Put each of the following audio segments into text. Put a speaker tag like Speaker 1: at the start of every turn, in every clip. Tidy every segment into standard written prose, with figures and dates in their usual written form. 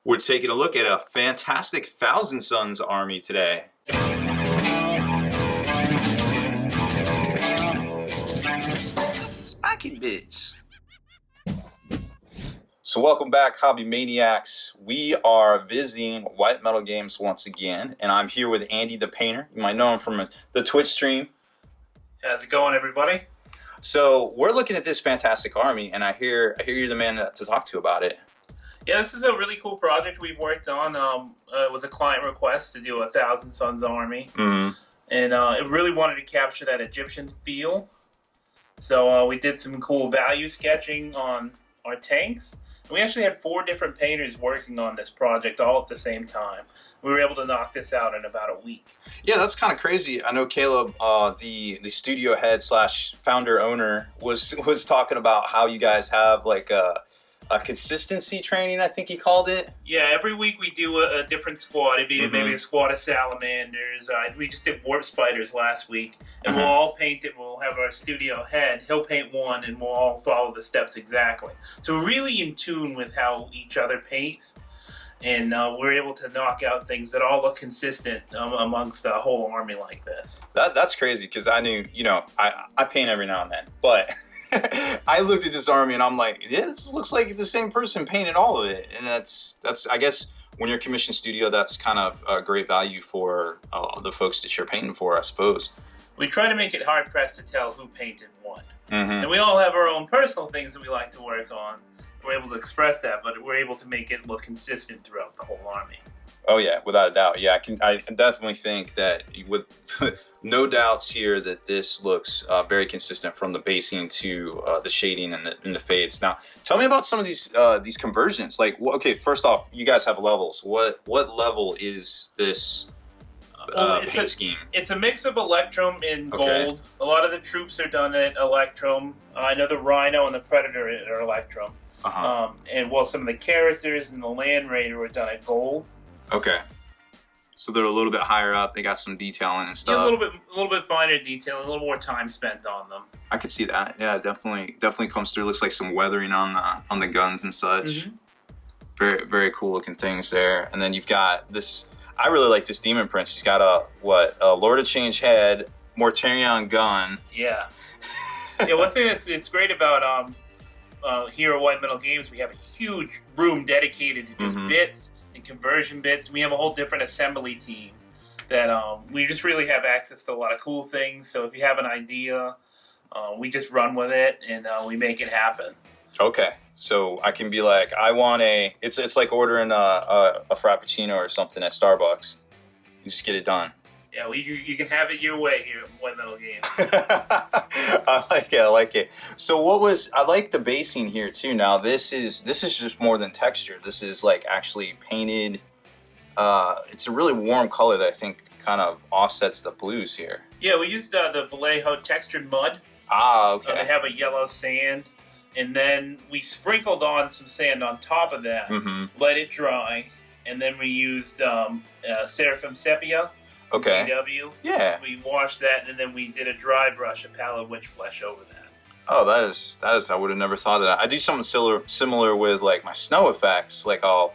Speaker 1: We're taking a look at a fantastic Thousand Sons army today. Spiking bits. So welcome back, Hobby Maniacs. We are visiting White Metal Games once again, and I'm here with Andy the Painter. You might know him from the Twitch stream.
Speaker 2: How's it going, everybody?
Speaker 1: So we're looking at this fantastic army, and I hear you're the man to talk to about it.
Speaker 2: Yeah, this is a really cool project we've worked on. It was a client request to do a Thousand Sons army, and it really wanted to capture that Egyptian feel. So we did some cool value sketching on our tanks. And we actually had 4 different painters working on this project all at the same time. We were able to knock this out in about a week.
Speaker 1: Yeah, that's kind of crazy. I know Caleb, the studio head / founder owner, was talking about how you guys have like a consistency training, I think he called it.
Speaker 2: Yeah, every week we do a different squad. It'd be maybe a squad of salamanders. We just did warp spiders last week, and we'll all paint it. We'll have our studio head. He'll paint one, and we'll all follow the steps exactly. So we're really in tune with how each other paints, and we're able to knock out things that all look consistent amongst a whole army like this.
Speaker 1: That's crazy, because I knew, I paint every now and then, but I looked at this army and I'm like, yeah, this looks like the same person painted all of it. And that's I guess when you're a commissioned studio, that's kind of a great value for the folks that you're painting for, I suppose.
Speaker 2: We try to make it hard pressed to tell who painted what. And we all have our own personal things that we like to work on. We're able to express that, but we're able to make it look consistent throughout the whole army.
Speaker 1: Oh yeah, without a doubt. Yeah, I definitely think that with no doubts here that this looks very consistent from the basing to the shading and the fades. Now, tell me about some of these conversions. Like, okay, first off, you guys have levels. What level is this paint scheme?
Speaker 2: It's a mix of Electrum and Gold. A lot of the troops are done at Electrum. I know the Rhino and the Predator are Electrum. And some of the characters and the Land Raider were done at Gold.
Speaker 1: Okay, so they're a little bit higher up. They got some detailing and stuff.
Speaker 2: Yeah, a little bit finer detailing, a little more time spent on them.
Speaker 1: I could see that. Yeah, definitely comes through. Looks like some weathering on the guns and such. Very very cool looking things there. And then you've got this. I really like this Demon Prince. He's got a Lord of Change head, Mortarion gun.
Speaker 2: Yeah. Yeah. One thing that's great about here at White Metal Games, we have a huge room dedicated to just bits and conversion bits. We have a whole different assembly team that we just really have access to a lot of cool things. So if you have an idea, we just run with it and we make it happen. Okay,
Speaker 1: so I can be like, I want it's like ordering a Frappuccino or something at Starbucks. You just get it done.
Speaker 2: Yeah, well, you can have it your way here at White Metal Games.
Speaker 1: I like it. So I like the basing here too. Now this is just more than texture. This is like actually painted. It's a really warm color that I think kind of offsets the blues here.
Speaker 2: Yeah, we used the Vallejo textured mud.
Speaker 1: Okay.
Speaker 2: They have a yellow sand, and then we sprinkled on some sand on top of that, let it dry, and then we used Seraphim Sepia.
Speaker 1: Okay.
Speaker 2: PW.
Speaker 1: Yeah.
Speaker 2: We washed that, and then we did a dry brush of pallid witch flesh over that.
Speaker 1: Oh, that is. I would have never thought of that. I do something similar with like my snow effects. Like I'll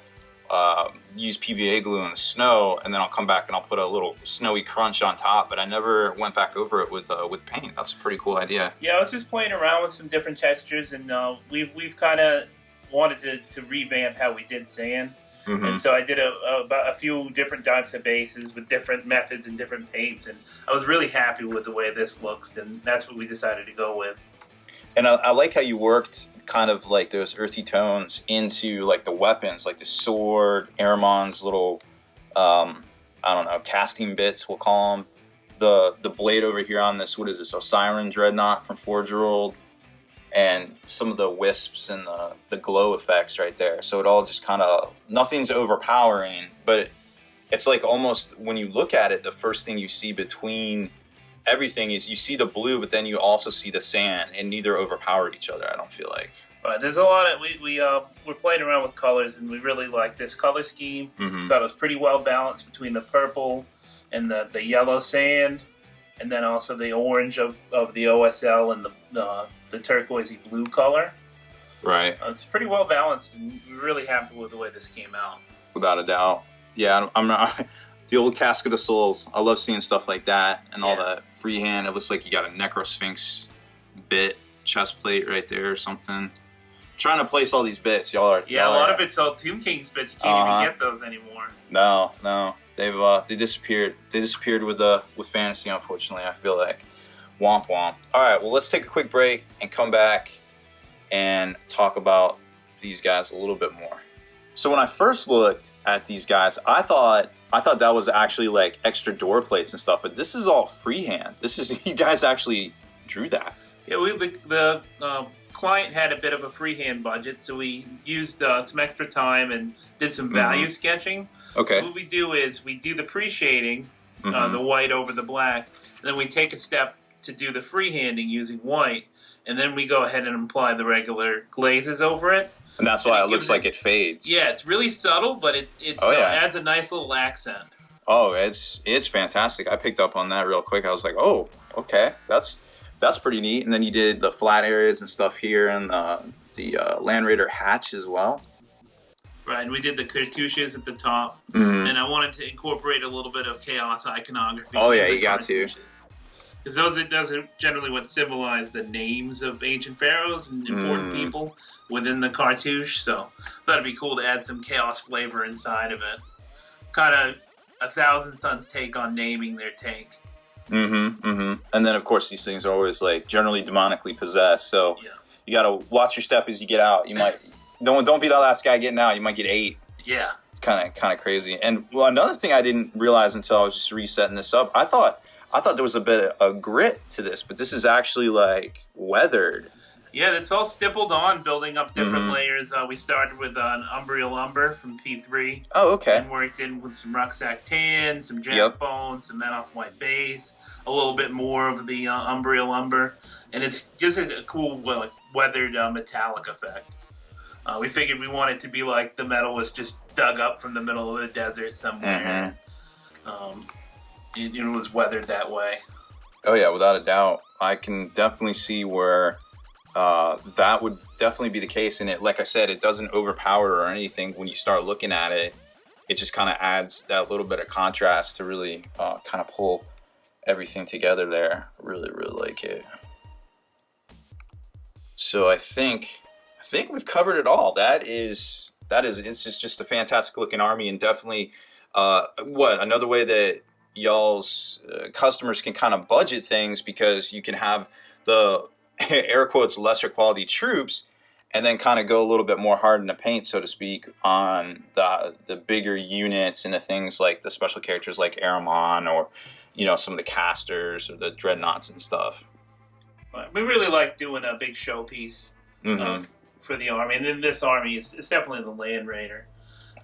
Speaker 1: use PVA glue in the snow, and then I'll come back and I'll put a little snowy crunch on top. But I never went back over it with paint. That's a pretty cool idea.
Speaker 2: Yeah, I was just playing around with some different textures, and we've kind of wanted to revamp how we did sand. And so I did about a few different types of bases with different methods and different paints, and I was really happy with the way this looks, and that's what we decided to go with.
Speaker 1: And I like how you worked kind of like those earthy tones into like the weapons, like the sword, Ahriman's little, I don't know, casting bits, we'll call them. The blade over here on this, what is this, Osiren Dreadnought from Forge World. And some of the wisps and the glow effects right there. So it all just kind of, nothing's overpowering, but it's like almost when you look at it, the first thing you see between everything is you see the blue, but then you also see the sand, and neither overpowered each other, I don't feel like.
Speaker 2: Right, there's a lot of, we're playing around with colors, and we really like this color scheme. Thought it was pretty well balanced between the purple and the yellow sand, and then also the orange of the OSL and the turquoisey blue color.
Speaker 1: Right.
Speaker 2: It's pretty well balanced, and we're really happy with the way this came out.
Speaker 1: without a doubt. Yeah, I'm not the old Casket of Souls. I love seeing stuff like that and all the freehand. It looks like you got a Necrosphinx bit chest plate right there or something. Trying to place all these bits, y'all are.
Speaker 2: Yeah, a lot of it's all Tomb King's bits. You can't even get those anymore.
Speaker 1: No, they disappeared. They disappeared with Fantasy, unfortunately. I feel like. Womp womp. All right, well, let's take a quick break and come back and talk about these guys a little bit more. So when I first looked at these guys, I thought that was actually like extra door plates and stuff, but this is all freehand. This is you guys actually drew that.
Speaker 2: Yeah, the client had a bit of a freehand budget, so we used some extra time and did some value sketching.
Speaker 1: Okay.
Speaker 2: So what we do is we do the pre-shading, the white over the black, and then we take a step to do the freehanding using white, and then we go ahead and apply the regular glazes over it.
Speaker 1: And that's why it looks like it fades.
Speaker 2: Yeah, it's really subtle, but it adds a nice little accent.
Speaker 1: Oh, it's fantastic. I picked up on that real quick. I was like, oh, okay, that's pretty neat. And then you did the flat areas and stuff here, and the Land Raider hatch as well.
Speaker 2: Right, and we did the cartouches at the top, and I wanted to incorporate a little bit of chaos iconography.
Speaker 1: Oh yeah, you got to.
Speaker 2: Because those are generally what symbolize the names of ancient pharaohs and important people within the cartouche. So I thought it'd be cool to add some chaos flavor inside of it. Kind of a Thousand Suns take on naming their tank.
Speaker 1: And then of course these things are always like generally demonically possessed. So you gotta watch your step as you get out. You might don't be that last guy getting out. You might get 8.
Speaker 2: Yeah,
Speaker 1: it's kind of crazy. And another thing I didn't realize until I was just resetting this up, I thought there was a bit of grit to this, but this is actually like weathered.
Speaker 2: Yeah, it's all stippled on, building up different layers. We started with an Umbriel Umber from P3.
Speaker 1: Oh, okay.
Speaker 2: And worked in with some Rucksack Tan, some Jack Bone, some Menoth White Base, a little bit more of the Umbriel Umber. And it's just a cool, weathered metallic effect. We figured we wanted it to be like the metal was just dug up from the middle of the desert somewhere. It was weathered that way.
Speaker 1: Oh yeah, without a doubt. I can definitely see where that would definitely be the case. And it, like I said, it doesn't overpower or anything. When you start looking at it, it just kind of adds that little bit of contrast to really kind of pull everything together there. Really, really like it. So I think we've covered it all. It's just a fantastic looking army, and definitely another way that y'all's customers can kind of budget things, because you can have the air quotes lesser quality troops and then kind of go a little bit more hard in the paint, so to speak, on the bigger units and the things like the special characters like Aramon, or some of the casters or the dreadnoughts and stuff.
Speaker 2: We really like doing a big showpiece for the army, and then this army is definitely the Land Raider.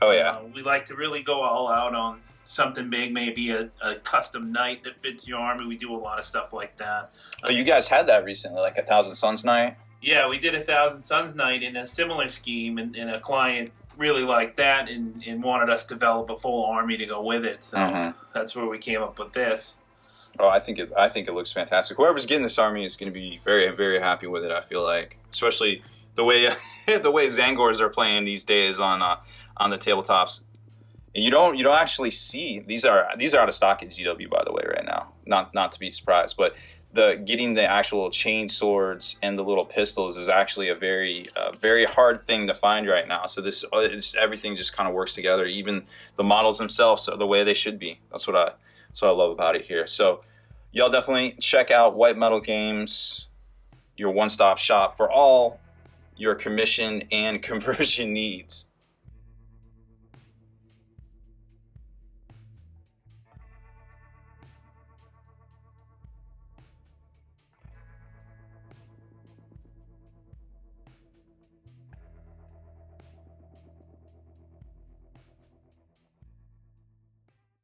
Speaker 1: Oh yeah,
Speaker 2: we like to really go all out on something big, maybe a custom knight that fits your army. We do a lot of stuff like that.
Speaker 1: Oh, you guys had that recently, like a Thousand Suns Knight?
Speaker 2: Yeah, we did a Thousand Suns Knight in a similar scheme, and a client really liked that and wanted us to develop a full army to go with it. So that's where we came up with this.
Speaker 1: Oh, I think it looks fantastic. Whoever's getting this army is going to be very, very happy with it, I feel like. Especially the way Zangors are playing these days on the tabletops. And you don't actually see these are out of stock at GW, by the way, right now. Not to be surprised, but getting the actual chain swords and the little pistols is actually a very hard thing to find right now. So this everything just kind of works together. Even the models themselves are the way they should be. That's what I love about it here. So y'all definitely check out White Metal Games, your one-stop shop for all your commission and conversion needs.